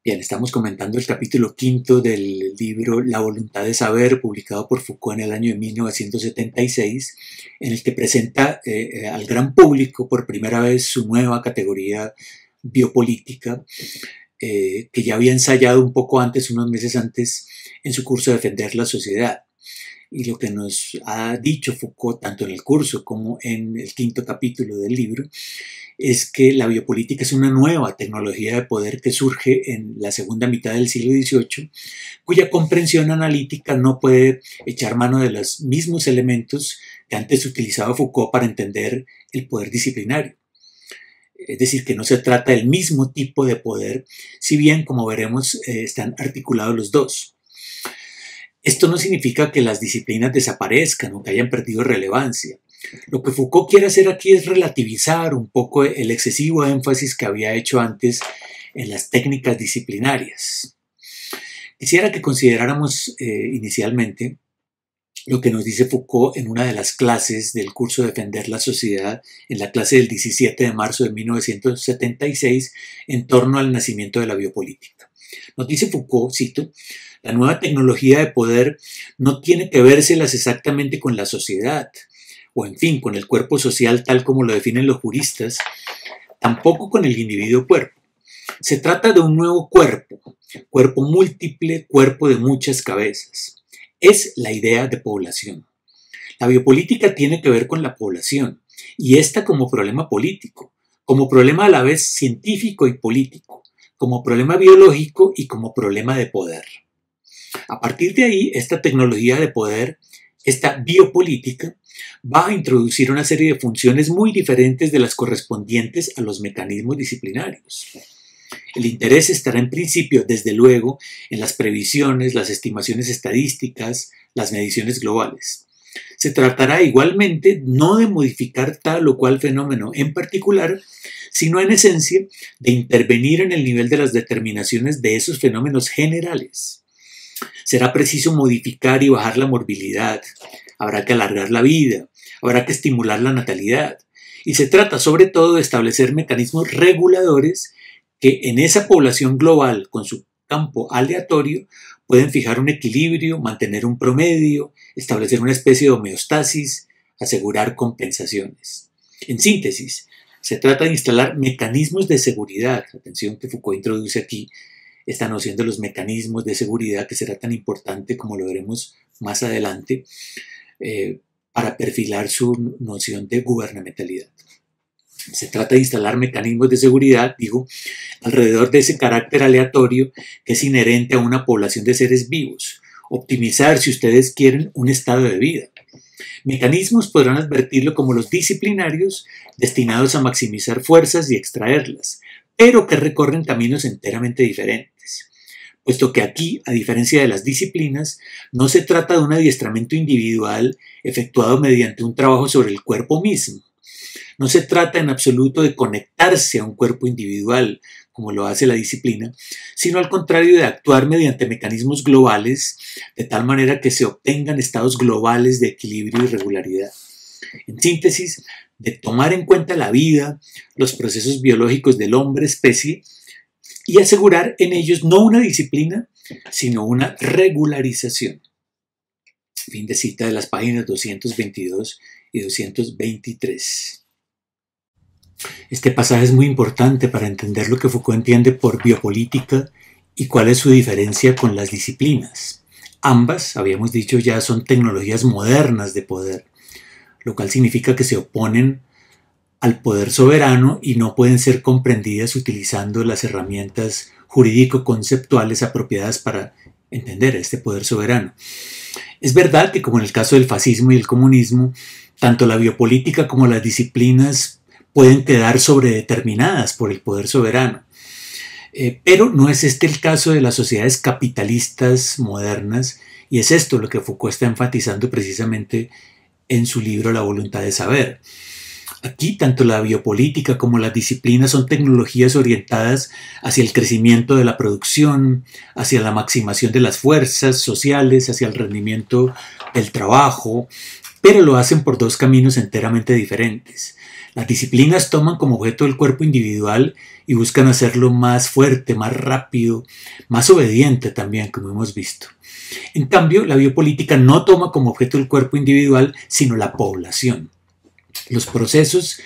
Bien, estamos comentando el capítulo quinto del libro La voluntad de saber, publicado por Foucault en el año de 1976, en el que presenta al gran público por primera vez su nueva categoría biopolítica, que ya había ensayado un poco antes, unos meses antes, en su curso Defender la Sociedad. Y lo que nos ha dicho Foucault, tanto en el curso como en el quinto capítulo del libro, es que la biopolítica es una nueva tecnología de poder que surge en la segunda mitad del siglo XVIII, cuya comprensión analítica no puede echar mano de los mismos elementos que antes utilizaba Foucault para entender el poder disciplinario. Es decir, que no se trata del mismo tipo de poder, si bien, como veremos, están articulados los dos. Esto no significa que las disciplinas desaparezcan o que hayan perdido relevancia. Lo que Foucault quiere hacer aquí es relativizar un poco el excesivo énfasis que había hecho antes en las técnicas disciplinarias. Quisiera que consideráramos inicialmente lo que nos dice Foucault en una de las clases del curso Defender la Sociedad, en la clase del 17 de marzo de 1976, en torno al nacimiento de la biopolítica. Nos dice Foucault, cito, la nueva tecnología de poder no tiene que vérselas exactamente con la sociedad, o en fin, con el cuerpo social tal como lo definen los juristas, tampoco con el individuo cuerpo. Se trata de un nuevo cuerpo múltiple, cuerpo de muchas cabezas. Es la idea de población. La biopolítica tiene que ver con la población, y esta como problema político, como problema a la vez científico y político, como problema biológico y como problema de poder. A partir de ahí, esta tecnología de poder, esta biopolítica, va a introducir una serie de funciones muy diferentes de las correspondientes a los mecanismos disciplinarios. El interés estará en principio, desde luego, en las previsiones, las estimaciones estadísticas, las mediciones globales. Se tratará igualmente no de modificar tal o cual fenómeno en particular, sino en esencia de intervenir en el nivel de las determinaciones de esos fenómenos generales. Será preciso modificar y bajar la morbilidad, habrá que alargar la vida, habrá que estimular la natalidad, y se trata sobre todo de establecer mecanismos reguladores que en esa población global, con su campo aleatorio, pueden fijar un equilibrio, mantener un promedio, establecer una especie de homeostasis, asegurar compensaciones. En síntesis, se trata de instalar mecanismos de seguridad. Atención que Foucault introduce aquí esta noción de los mecanismos de seguridad que será tan importante como lo veremos más adelante para perfilar su noción de gubernamentalidad. Se trata de instalar mecanismos de seguridad, digo, alrededor de ese carácter aleatorio que es inherente a una población de seres vivos. Optimizar, si ustedes quieren, un estado de vida. Mecanismos podrán advertirlo como los disciplinarios, destinados a maximizar fuerzas y extraerlas, pero que recorren caminos enteramente diferentes. Puesto que aquí, a diferencia de las disciplinas, no se trata de un adiestramiento individual efectuado mediante un trabajo sobre el cuerpo mismo. No se trata en absoluto de conectarse a un cuerpo individual, como lo hace la disciplina, sino al contrario de actuar mediante mecanismos globales, de tal manera que se obtengan estados globales de equilibrio y regularidad. En síntesis, de tomar en cuenta la vida, los procesos biológicos del hombre-especie y asegurar en ellos no una disciplina, sino una regularización. Fin de cita de las páginas 222 y 223. Este pasaje es muy importante para entender lo que Foucault entiende por biopolítica y cuál es su diferencia con las disciplinas. Ambas, habíamos dicho ya, son tecnologías modernas de poder, lo cual significa que se oponen al poder soberano y no pueden ser comprendidas utilizando las herramientas jurídico-conceptuales apropiadas para entender este poder soberano. Es verdad que, como en el caso del fascismo y el comunismo, tanto la biopolítica como las disciplinas pueden quedar sobredeterminadas por el poder soberano. Pero no es este el caso de las sociedades capitalistas modernas, y es esto lo que Foucault está enfatizando precisamente en su libro La voluntad de saber. Aquí, tanto la biopolítica como las disciplinas son tecnologías orientadas hacia el crecimiento de la producción, hacia la maximación de las fuerzas sociales, hacia el rendimiento del trabajo, pero lo hacen por dos caminos enteramente diferentes. Las disciplinas toman como objeto el cuerpo individual y buscan hacerlo más fuerte, más rápido, más obediente también, como hemos visto. En cambio, la biopolítica no toma como objeto el cuerpo individual, sino la población. Los procesos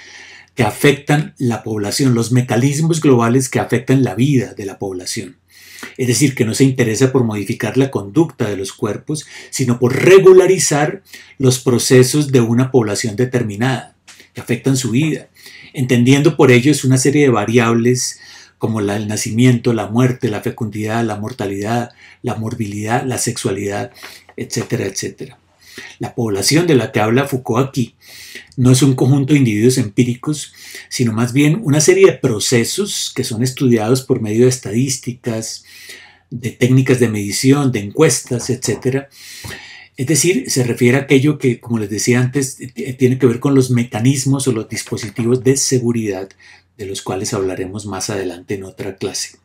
que afectan la población, los mecanismos globales que afectan la vida de la población. Es decir, que no se interesa por modificar la conducta de los cuerpos, sino por regularizar los procesos de una población determinada, que afectan su vida, entendiendo por ellos una serie de variables como el nacimiento, la muerte, la fecundidad, la mortalidad, la morbilidad, la sexualidad, etcétera, etcétera. La población de la que habla Foucault aquí no es un conjunto de individuos empíricos, sino más bien una serie de procesos que son estudiados por medio de estadísticas, de técnicas de medición, de encuestas, etcétera. Es decir, se refiere a aquello que, como les decía antes, tiene que ver con los mecanismos o los dispositivos de seguridad, de los cuales hablaremos más adelante en otra clase.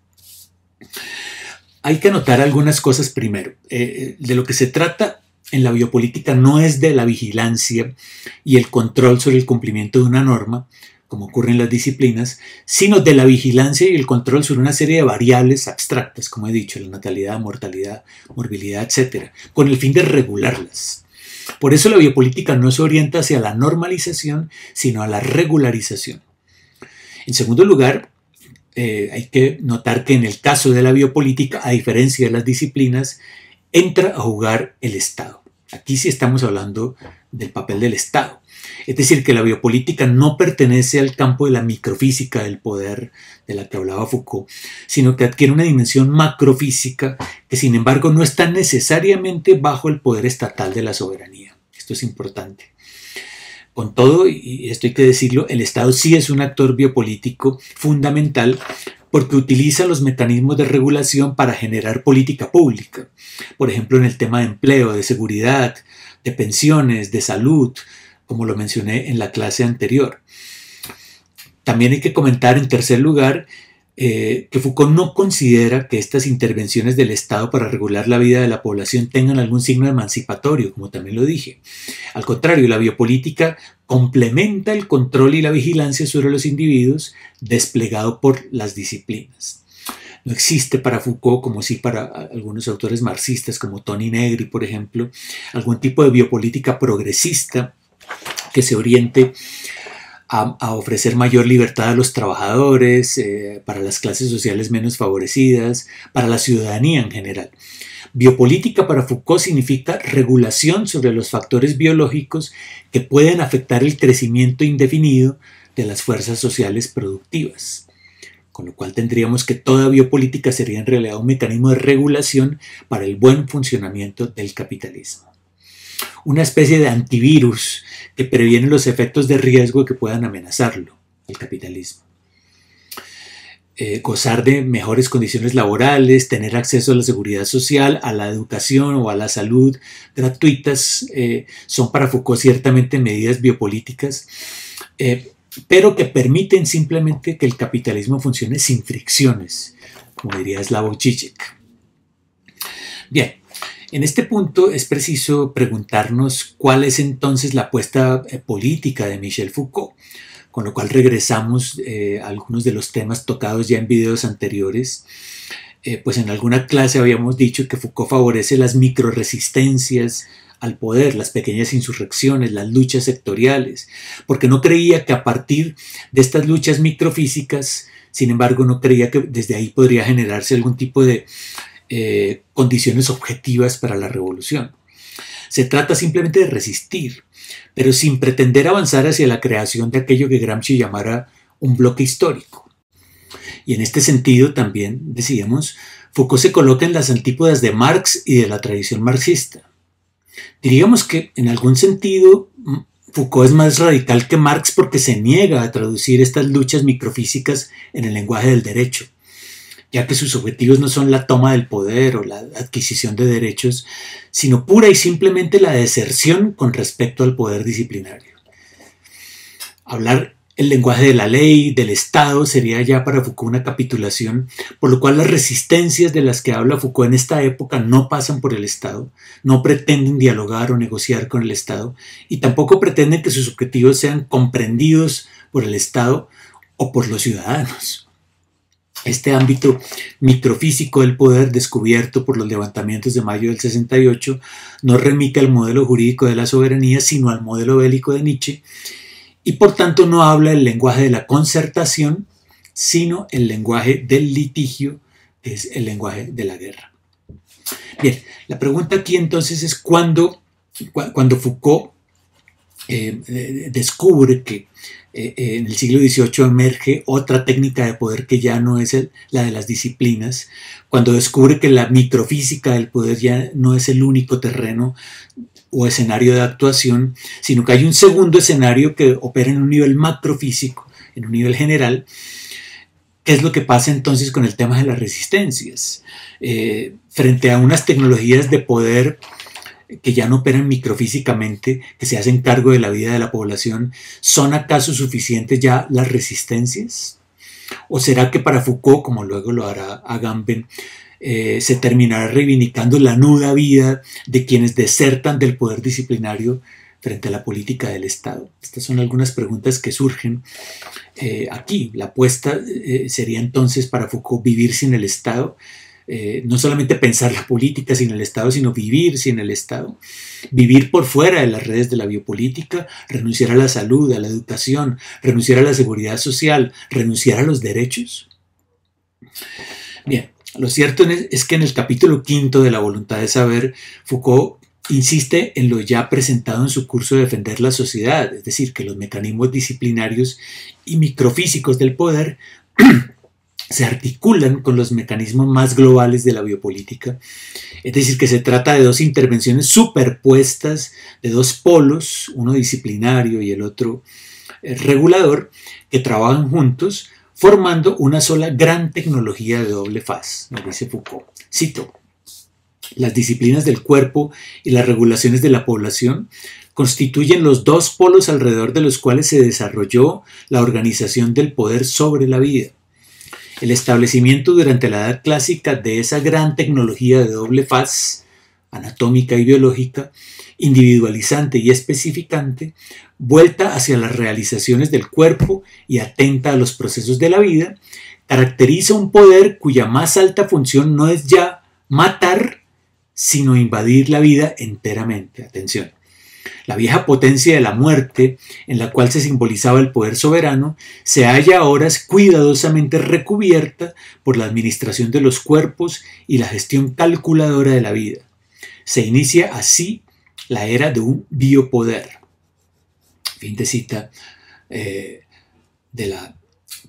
Hay que anotar algunas cosas primero. De lo que se trata en la biopolítica no es de la vigilancia y el control sobre el cumplimiento de una norma, como ocurre en las disciplinas, sino de la vigilancia y el control sobre una serie de variables abstractas, como he dicho, la natalidad, mortalidad, morbilidad, etc., con el fin de regularlas. Por eso la biopolítica no se orienta hacia la normalización, sino a la regularización. En segundo lugar, hay que notar que en el caso de la biopolítica, a diferencia de las disciplinas, entra a jugar el Estado. Aquí sí estamos hablando del papel del Estado. Es decir, que la biopolítica no pertenece al campo de la microfísica del poder de la que hablaba Foucault, sino que adquiere una dimensión macrofísica que sin embargo no está necesariamente bajo el poder estatal de la soberanía. Esto es importante. Con todo, y esto hay que decirlo, el Estado sí es un actor biopolítico fundamental porque utiliza los mecanismos de regulación para generar política pública. Por ejemplo, en el tema de empleo, de seguridad, de pensiones, de salud, como lo mencioné en la clase anterior. También hay que comentar, en tercer lugar, que Foucault no considera que estas intervenciones del Estado para regular la vida de la población tengan algún signo emancipatorio, como también lo dije. Al contrario, la biopolítica complementa el control y la vigilancia sobre los individuos desplegado por las disciplinas. No existe para Foucault, como sí para algunos autores marxistas como Toni Negri, por ejemplo, algún tipo de biopolítica progresista que se oriente a ofrecer mayor libertad a los trabajadores, para las clases sociales menos favorecidas, para la ciudadanía en general. Biopolítica para Foucault significa regulación sobre los factores biológicos que pueden afectar el crecimiento indefinido de las fuerzas sociales productivas. Con lo cual tendríamos que toda biopolítica sería en realidad un mecanismo de regulación para el buen funcionamiento del capitalismo. Una especie de antivirus que previene los efectos de riesgo que puedan amenazarlo, el capitalismo. Gozar de mejores condiciones laborales, tener acceso a la seguridad social, a la educación o a la salud gratuitas, son para Foucault ciertamente medidas biopolíticas, pero que permiten simplemente que el capitalismo funcione sin fricciones, como diría Slavoj Žižek. Bien. En este punto es preciso preguntarnos cuál es entonces la apuesta política de Michel Foucault, con lo cual regresamos a algunos de los temas tocados ya en videos anteriores. Pues en alguna clase habíamos dicho que Foucault favorece las microresistencias al poder, las pequeñas insurrecciones, las luchas sectoriales, porque no creía que a partir de estas luchas microfísicas, sin embargo, no creía que desde ahí podría generarse algún tipo de condiciones objetivas para la revolución. Se trata simplemente de resistir, pero sin pretender avanzar hacia la creación de aquello que Gramsci llamara un bloque histórico. Y en este sentido también, decíamos, Foucault se coloca en las antípodas de Marx y de la tradición marxista. Diríamos que en algún sentido Foucault es más radical que Marx porque se niega a traducir estas luchas microfísicas en el lenguaje del derecho, ya que sus objetivos no son la toma del poder o la adquisición de derechos, sino pura y simplemente la deserción con respecto al poder disciplinario. Hablar El lenguaje de la ley, del Estado, sería ya para Foucault una capitulación, por lo cual las resistencias de las que habla Foucault en esta época no pasan por el Estado, no pretenden dialogar o negociar con el Estado, y tampoco pretenden que sus objetivos sean comprendidos por el Estado o por los ciudadanos. Este ámbito microfísico del poder descubierto por los levantamientos de mayo del 68 no remite al modelo jurídico de la soberanía, sino al modelo bélico de Nietzsche, y por tanto no habla el lenguaje de la concertación, sino el lenguaje del litigio, que es el lenguaje de la guerra. Bien, la pregunta aquí entonces es cuando Foucault descubre que en el siglo XVIII emerge otra técnica de poder que ya no es la de las disciplinas, cuando descubre que la microfísica del poder ya no es el único terreno o escenario de actuación, sino que hay un segundo escenario que opera en un nivel macrofísico, en un nivel general. ¿Qué es lo que pasa entonces con el tema de las resistencias? Frente a unas tecnologías de poder que ya no operan microfísicamente, que se hacen cargo de la vida de la población, ¿son acaso suficientes ya las resistencias? ¿O será que para Foucault, como luego lo hará Agamben, se terminará reivindicando la nuda vida de quienes desertan del poder disciplinario frente a la política del Estado? Estas son algunas preguntas que surgen aquí. La apuesta sería entonces para Foucault vivir sin el Estado, no solamente pensar la política sin el Estado, sino vivir sin el Estado, vivir por fuera de las redes de la biopolítica, renunciar a la salud, a la educación, renunciar a la seguridad social, renunciar a los derechos. Bien, lo cierto es que en el capítulo 5 de La voluntad de saber, Foucault insiste en lo ya presentado en su curso de Defender la sociedad, es decir, que los mecanismos disciplinarios y microfísicos del poder se articulan con los mecanismos más globales de la biopolítica, es decir, que se trata de dos intervenciones superpuestas, de dos polos, uno disciplinario y el otro regulador, que trabajan juntos, formando una sola gran tecnología de doble faz, nos dice Foucault. Cito: las disciplinas del cuerpo y las regulaciones de la población constituyen los dos polos alrededor de los cuales se desarrolló la organización del poder sobre la vida. El establecimiento durante la Edad Clásica de esa gran tecnología de doble faz, anatómica y biológica, individualizante y especificante, vuelta hacia las realizaciones del cuerpo y atenta a los procesos de la vida, caracteriza un poder cuya más alta función no es ya matar, sino invadir la vida enteramente. Atención. La vieja potencia de la muerte, en la cual se simbolizaba el poder soberano, se halla ahora cuidadosamente recubierta por la administración de los cuerpos y la gestión calculadora de la vida. Se inicia así la era de un biopoder. Fin de cita de la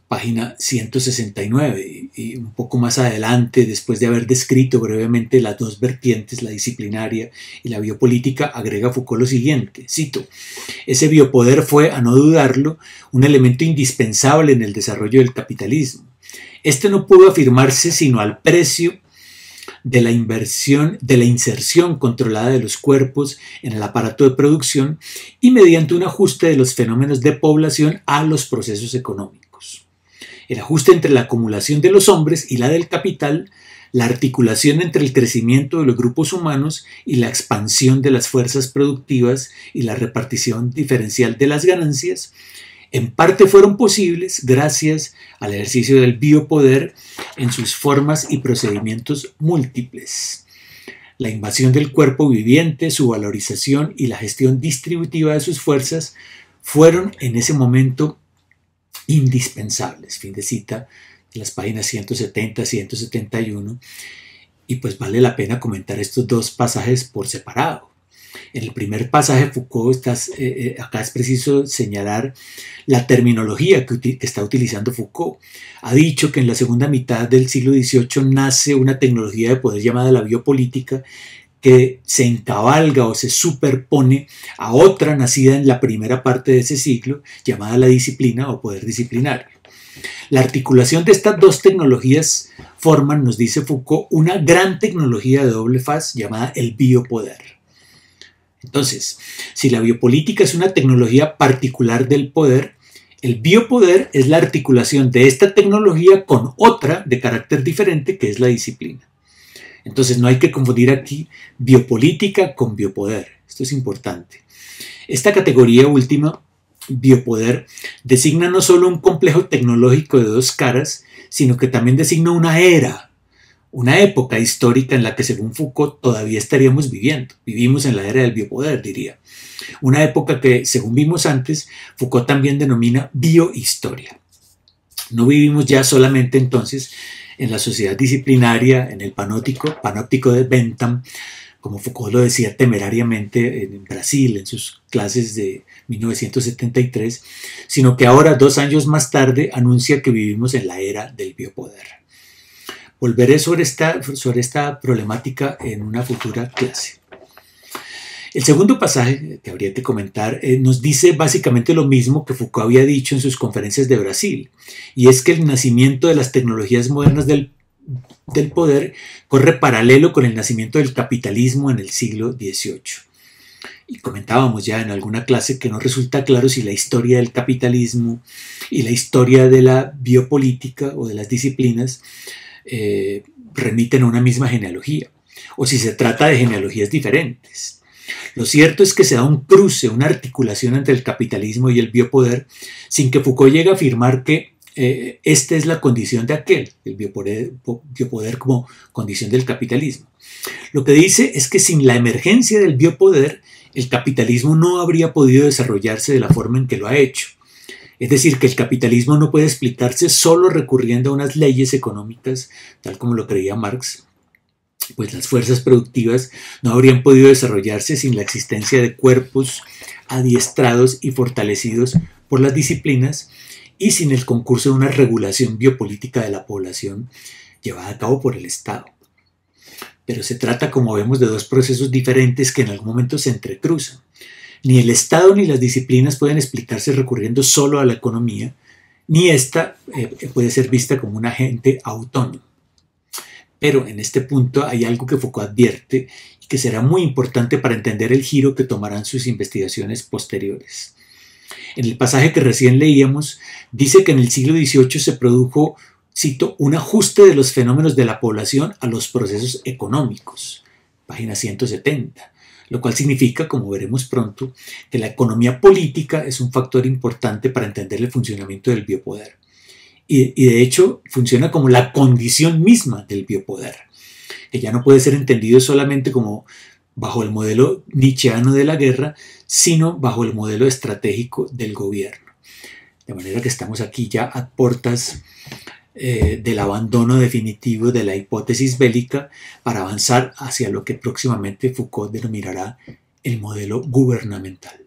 página 169, y un poco más adelante, después de haber descrito brevemente las dos vertientes, la disciplinaria y la biopolítica, agrega Foucault lo siguiente, cito: ese biopoder fue, a no dudarlo, un elemento indispensable en el desarrollo del capitalismo. Este no pudo afirmarse sino al precio de la inserción controlada de los cuerpos en el aparato de producción y mediante un ajuste de los fenómenos de población a los procesos económicos. El ajuste entre la acumulación de los hombres y la del capital, la articulación entre el crecimiento de los grupos humanos y la expansión de las fuerzas productivas y la repartición diferencial de las ganancias, en parte fueron posibles gracias al ejercicio del biopoder en sus formas y procedimientos múltiples. La invasión del cuerpo viviente, su valorización y la gestión distributiva de sus fuerzas fueron en ese momento indispensables. Fin de cita de las páginas 170 y 171. Y pues vale la pena comentar estos dos pasajes por separado. En el primer pasaje Foucault, acá es preciso señalar la terminología que está utilizando Foucault. Ha dicho que en la segunda mitad del siglo XVIII nace una tecnología de poder llamada la biopolítica, que se encabalga o se superpone a otra nacida en la primera parte de ese siglo, llamada la disciplina o poder disciplinario. La articulación de estas dos tecnologías forman, nos dice Foucault, una gran tecnología de doble faz llamada el biopoder. Entonces, si la biopolítica es una tecnología particular del poder, El biopoder es la articulación de esta tecnología con otra de carácter diferente, que es la disciplina. Entonces no hay que confundir aquí biopolítica con biopoder. Esto es importante. Esta categoría última, biopoder, designa no solo un complejo tecnológico de dos caras, sino que también designa una era, una época histórica en la que, según Foucault, todavía estaríamos viviendo. Vivimos en la era del biopoder, diría. Una época que, según vimos antes, Foucault también denomina biohistoria. No vivimos ya solamente entonces en la sociedad disciplinaria, en el panóptico de Bentham, como Foucault lo decía temerariamente en Brasil en sus clases de 1973, sino que ahora, 2 años más tarde, anuncia que vivimos en la era del biopoder. Volveré sobre esta problemática en una futura clase. El segundo pasaje que habría que comentar nos dice básicamente lo mismo que Foucault había dicho en sus conferencias de Brasil, y es que el nacimiento de las tecnologías modernas del poder corre paralelo con el nacimiento del capitalismo en el siglo XVIII. Y comentábamos ya en alguna clase que no resulta claro si la historia del capitalismo y la historia de la biopolítica o de las disciplinas remiten a una misma genealogía, o si se trata de genealogías diferentes. Lo cierto es que se da un cruce, una articulación entre el capitalismo y el biopoder, sin que Foucault llegue a afirmar que esta es la condición de aquel, el biopoder como condición del capitalismo. Lo que dice es que sin la emergencia del biopoder, el capitalismo no habría podido desarrollarse de la forma en que lo ha hecho. Es decir, que el capitalismo no puede explicarse solo recurriendo a unas leyes económicas, tal como lo creía Marx, pues las fuerzas productivas no habrían podido desarrollarse sin la existencia de cuerpos adiestrados y fortalecidos por las disciplinas y sin el concurso de una regulación biopolítica de la población llevada a cabo por el Estado. Pero se trata, como vemos, de dos procesos diferentes que en algún momento se entrecruzan. Ni el Estado ni las disciplinas pueden explicarse recurriendo solo a la economía, ni esta puede ser vista como un agente autónomo. Pero en este punto hay algo que Foucault advierte y que será muy importante para entender el giro que tomarán sus investigaciones posteriores. En el pasaje que recién leíamos, dice que en el siglo XVIII se produjo, cito, un ajuste de los fenómenos de la población a los procesos económicos, página 170, lo cual significa, como veremos pronto, que la economía política es un factor importante para entender el funcionamiento del biopoder. Y de hecho funciona como la condición misma del biopoder, que ya no puede ser entendido solamente como bajo el modelo nietzscheano de la guerra, sino bajo el modelo estratégico del gobierno. De manera que estamos aquí ya a puertas del abandono definitivo de la hipótesis bélica para avanzar hacia lo que próximamente Foucault denominará el modelo gubernamental.